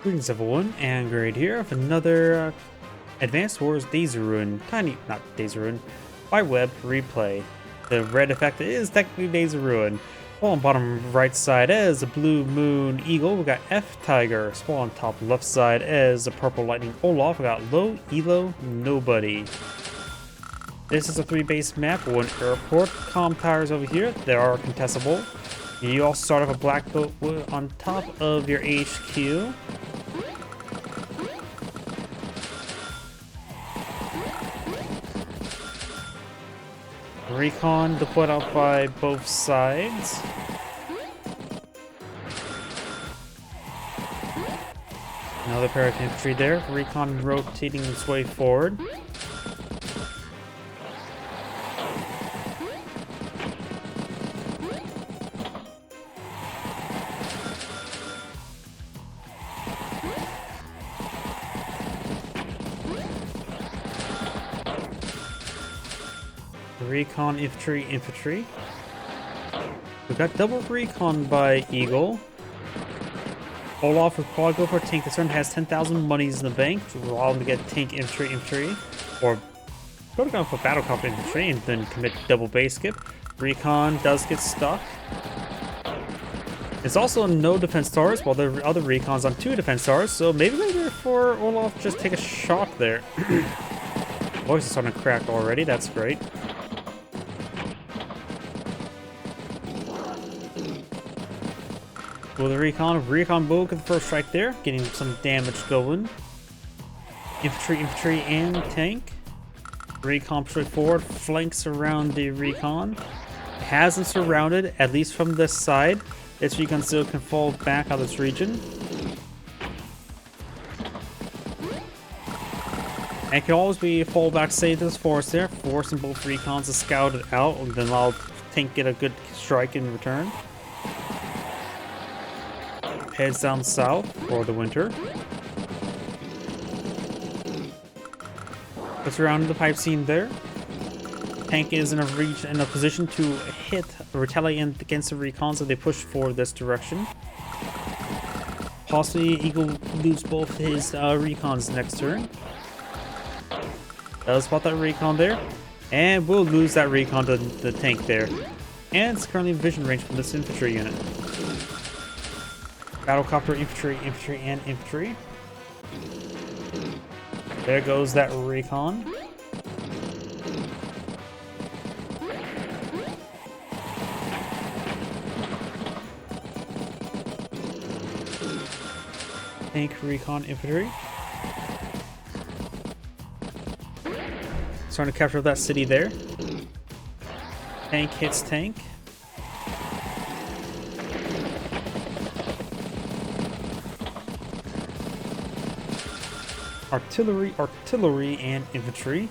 Greetings everyone, and Grade here with another Advanced Wars Daisy Ruin, not Daisy Ruin, by Web replay. The red effect is technically Daisy Ruin. Well, on bottom right side is a blue moon eagle, we got ftiger. Well, on top left side is a purple lightning Olaf, we got LowEloNobody. This is a 3-base map, one airport, comm towers over here, they are contestable. You also start off a black boat on top of your HQ. Recon deployed out by both sides. Another pair of infantry there. Recon rotating its way forward. Recon, infantry. We got double recon by Eagle. Olaf would probably go for a tank. This turn has 10,000 monies in the bank, so we'll allow him to get tank infantry, or go to go for battlecraft infantry and then commit double base skip. Recon does get stuck. It's also no defense stars, while the other recon's on 2 defense stars, so maybe later for Olaf just take a shock there. Voice is starting to crack already, that's great. With the recon will get the first strike there, getting some damage going. Infantry, and tank. Recon straight forward, flanks around the recon. Hasn't surrounded, at least from this side. This recon still can fall back out of this region. And can always be fallback save this force there, forcing both recons to scout it out, and then allow tank get a good strike in return. Heads down south for the winter. Gets around the pipe scene there. Tank is in a position to retaliate against the recons as they push for this direction. Possibly Eagle lose both his recons next turn. Does spot that recon there, and we'll lose that recon to the tank there. And it's currently in vision range from this infantry unit. Battlecopter, infantry. There goes that recon. Tank, recon, infantry. Starting to capture that city there. Tank hits tank. Artillery, and infantry.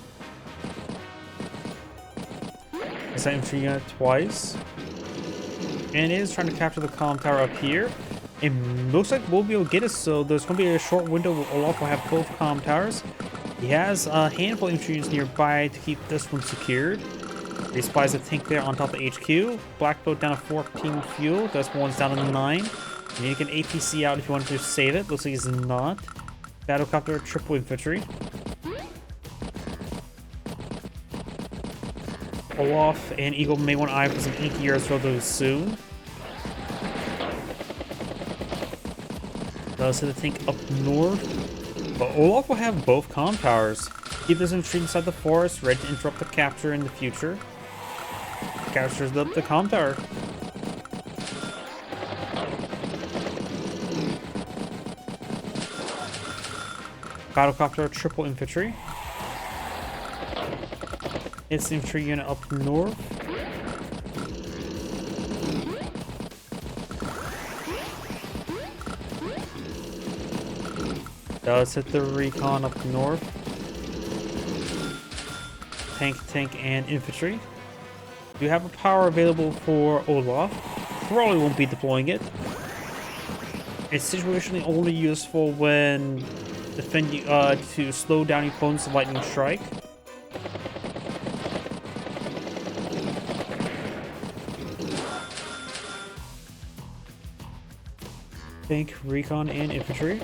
It's that infantry unit twice. And it is trying to capture the comm tower up here. It looks like we'll be able to get it, so there's going to be a short window where Olaf will have both comm towers. He has a handful of infantry units nearby to keep this one secured. He spies a tank there on top of HQ. Black boat down to 14 fuel. This one's down to 9. You need to get an APC out if you want to save it. Looks like he's not. Battlecopter, triple infantry. Olaf and Eagle may want to eye for some anti-airs rather soon. Does hit the tank up north. But Olaf will have both comm towers. Keep this infantry inside the forest, ready to interrupt the capture in the future. Captures the comm tower. Battlecopter, triple infantry. It's the infantry unit up north. Does hit the recon up north. Tank, and infantry. You have a power available for Olaf. Probably won't be deploying it. It's situationally only useful when defending to slow down your opponent's lightning strike. Tank, recon, and infantry.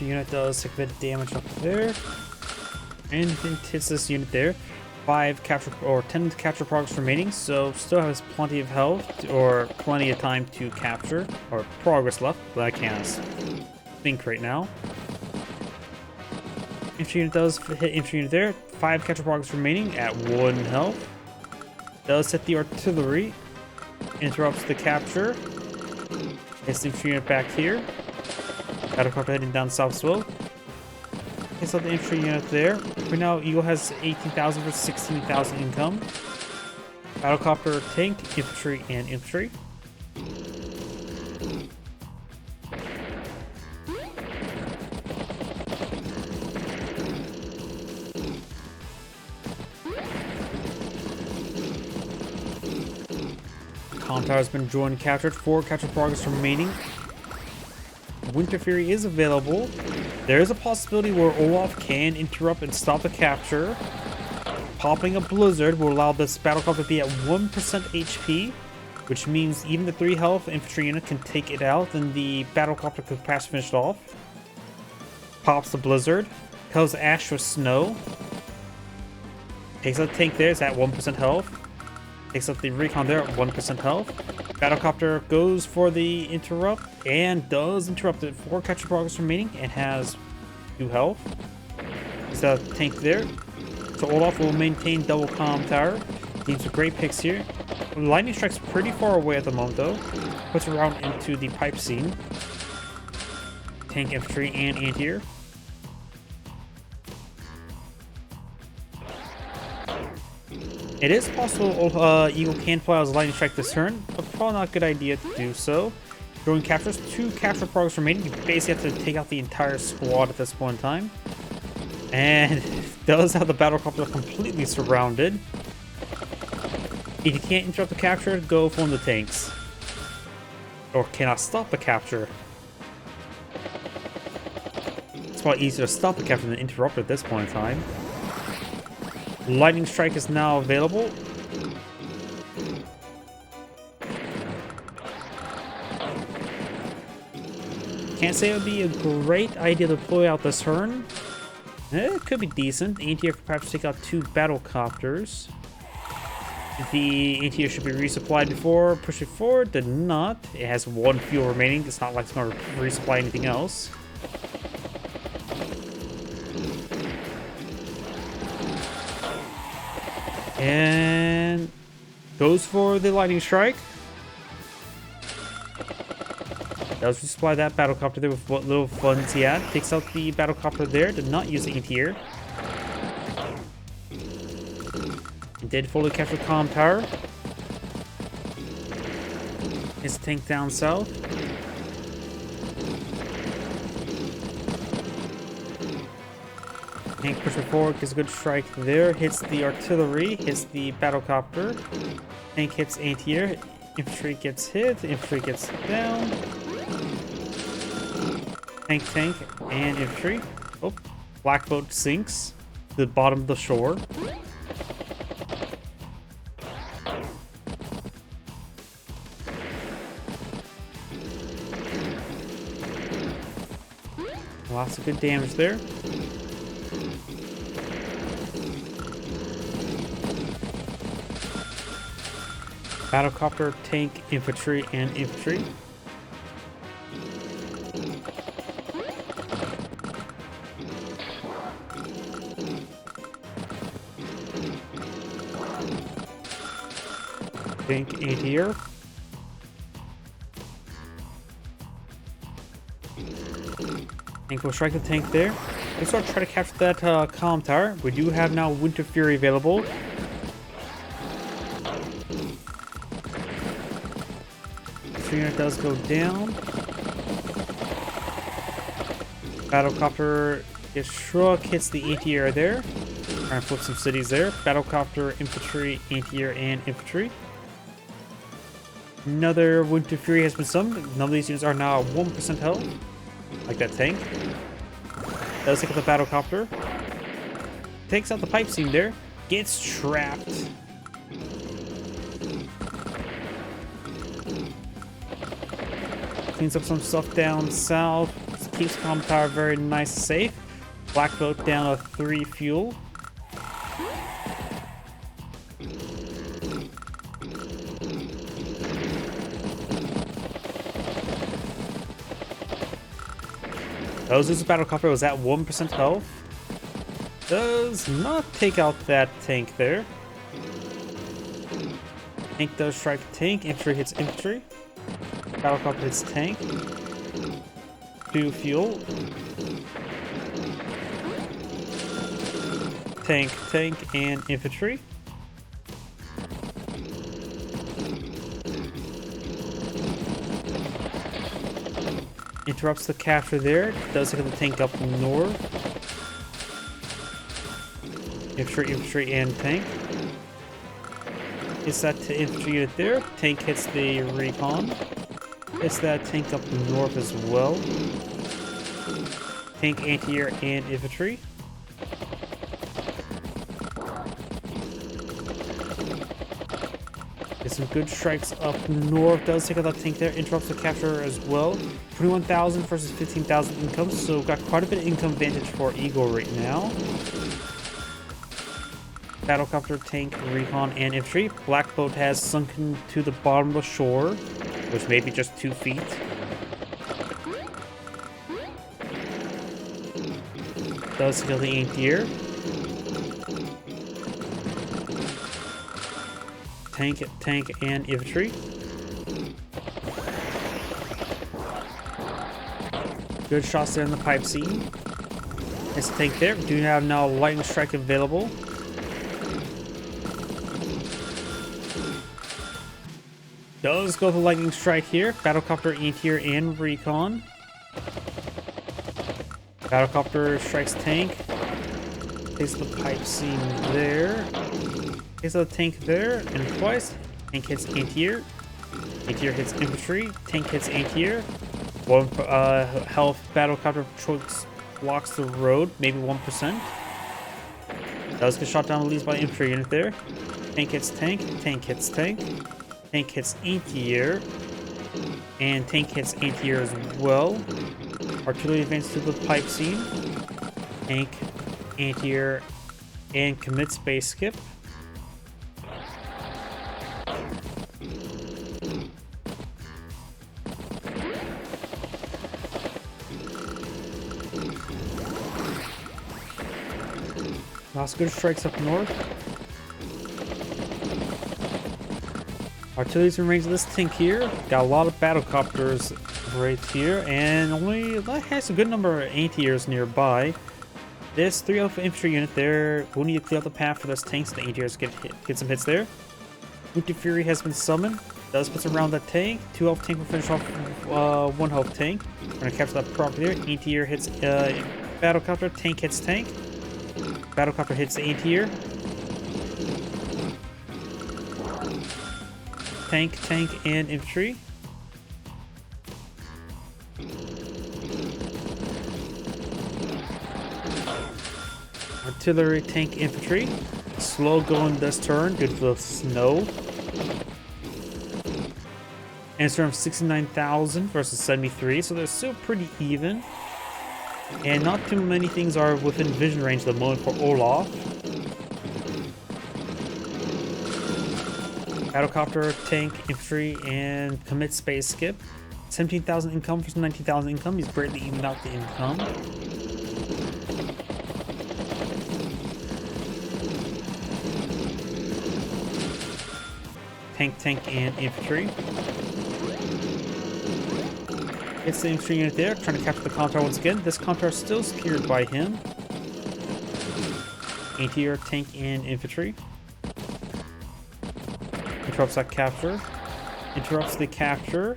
infantry unit does take a bit of damage up there. And it hits this unit there. 5 capture or 10 capture progress remaining, so still has plenty of health or plenty of time to capture or progress left, but I can't think right now. Infantry unit does hit infantry unit there. 5 capture progress remaining at 1 health. Does hit the artillery. Interrupts the capture. Hits the infantry unit back here. Battlecopter heading down south as well. Hits out the infantry unit there. For now, Eagle has 18,000 versus 16,000 income. Battlecopter, tank, infantry, and infantry. Comm Tower has been joined and captured. 4 capture progress remaining. Winter Fury is available. There is a possibility where Olaf can interrupt and stop the capture. Popping a blizzard will allow this battlecopter to be at 1% HP, which means even the 3 health infantry unit can take it out, and the battlecopter could perhaps finish it off. Pops the blizzard. Kills Ash with snow. Takes out the tank there, it's at 1% health. Takes out the recon there at 1% health. Battlecopter goes for the interrupt and does interrupt it. 4 capture progress remaining and has 2 health. There's a tank there. So Olaf will maintain double comm tower. Needs some great picks here. Lightning strike's pretty far away at the moment though. Puts around into the pipe scene. Tank, infantry, and anti-air. It is possible Eagle can play out his lightning strike this turn, but probably not a good idea to do so. During captures, 2 capture progress remaining. You basically have to take out the entire squad at this point in time. And does have the battlecopter completely surrounded. If you can't interrupt the capture, go for one of the tanks. Or cannot stop the capture. It's probably easier to stop the capture than interrupt at this point in time. Lightning strike is now available. Can't say it would be a great idea to deploy out this turn. It could be decent. The anti-air could perhaps take out 2 battlecopters. The anti-air should be resupplied before pushing forward. Did not. It has 1 fuel remaining. It's not like it's going to resupply anything else. And goes for the lightning strike. Does resupply that battlecopter there with what little funds he had. Takes out the battlecopter there. Did not use the anti-air. Did fully capture comm tower. His tank down south. Tank pushing forward, gets a good strike there. Hits the artillery, hits the battlecopter. Tank hits anti-air. Infantry gets hit. Infantry gets down. Tank, and infantry. Oh, black boat sinks to the bottom of the shore. Lots of good damage there. Battlecopter, tank, infantry, and infantry. Tank, anti-air. Tank will strike the tank there. Let's start try to capture that comm tower. We do have now Winter Fury available. Unit does go down. Battlecopter gets struck, hits the anti-air there. Trying to flip some cities there. Battlecopter, infantry, anti-air, and infantry. Another Winter Fury has been summoned. None of these units are now at 1% health. Like that tank. Does take out the battlecopter. Takes out the pipe scene there. Gets trapped. Cleans up some stuff down south. keeps comm tower very nice and safe. Black boat down to 3 fuel. Ozu's battlecopter was at 1% health. Does not take out that tank there. Tank does strike tank. Infantry hits infantry. Battlecopter hits tank. 2 fuel. Tank, and infantry. Interrupts the capture there. Does hit the tank up north. Infantry, and tank. Hits that infantry unit there. Tank hits the recon. Hits that tank up north as well. Tank, anti-air, and infantry. Some good strikes up north. Does take out that tank there. Interrupts the capture as well. 21,000 versus 15,000 income. So got quite a bit of income advantage for Eagle right now. Battlecopter, tank, recon, and infantry. Black boat has sunken to the bottom of the shore, which may be just 2 feet. Does kill the anti-air. Tank, and infantry. Good shots there in the pipe scene. Nice tank there. Do have now lightning strike available. Does go for lightning strike here. Battlecopter, anti-air, and recon. Battlecopter strikes tank. Takes the pipe scene there. Takes the tank there, and twice. Tank hits anti-air. Anti-air hits infantry. Tank hits anti-air. 1 health battlecopter blocks the road, maybe 1%. Does get shot down at least by infantry unit there. Tank hits tank. Tank hits tank. Tank hits anti-air. And tank hits anti-air as well. Artillery advances to the pipe scene. Tank, anti-air, and commits base skip. Lots of good strikes up north. Artillery's in range of this tank here. Got a lot of battlecopters right here, and only has a good number of anti-airs nearby. This 3 Alpha infantry unit there will need to clear out the path for this tank, so the anti-airs get some hits there. Wounded Fury has been summoned. Does puts around that tank. 2 health tank will finish off 1 health tank. We're gonna capture that property there. Anti-air hits battlecopter. Tank hits tank. Battlecopter hits the anti-air. Tank, and infantry. Artillery, tank, infantry. Slow going this turn due to the snow. And it's around 69,000 versus 73, so they're still pretty even. And not too many things are within vision range at the moment for Olaf. Battlecopter, tank, infantry, and commit space skip. 17,000 income versus 19,000 income. He's greatly evened out the income. Tank, and infantry. It's the infantry unit there, trying to capture the comm tower once again. This comm tower is still secured by him. Anti-air, tank, and infantry. Interrupts that capture. Interrupts the capture.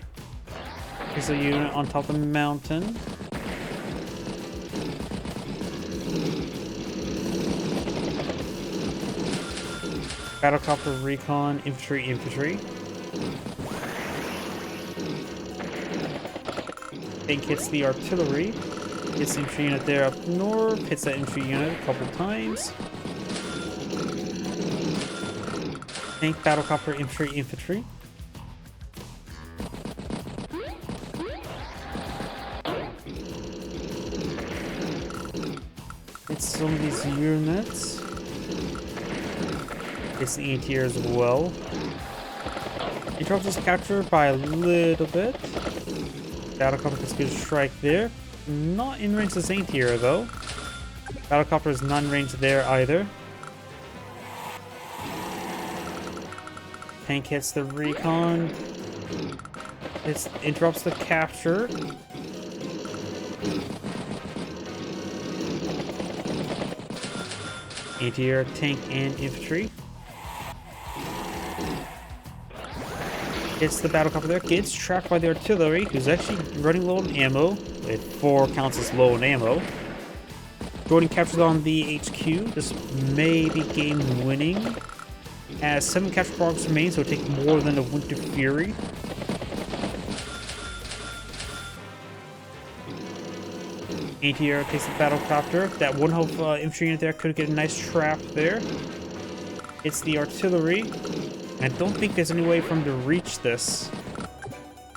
There's a unit on top of the mountain. Battlecopter, recon, infantry. Tank hits the artillery. Hits the infantry unit there up north. Hits that infantry unit a couple times. Tank, battlecopter, infantry. some of these units. It's the anti-air as well. Interrupt is captured by a little bit. Battlecopter gets a good strike there. Not in range of this anti-air though. Battlecopter is not in range there either. Tank hits the recon. It interrupts the capture. Anti-air, tank, and infantry. Hits the battlecopter there. Gets trapped by the artillery, who's actually running low on ammo. It 4 counts as low on ammo. Jordan captures on the HQ. This may be game winning. As 7 capture progress remain, so it'll take more than a Winter Fury. Anti-air takes the battlecopter. That one health infantry unit there could get a nice trap there. It's the artillery. I don't think there's any way for him to reach this.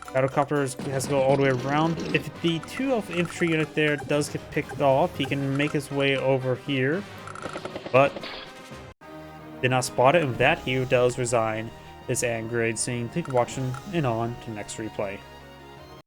Battlecopter has to go all the way around. If the 2 health infantry unit there does get picked off, he can make his way over here. But did not spot it, and with that he does resign his grade. Saying thank you for watching, and on to next replay.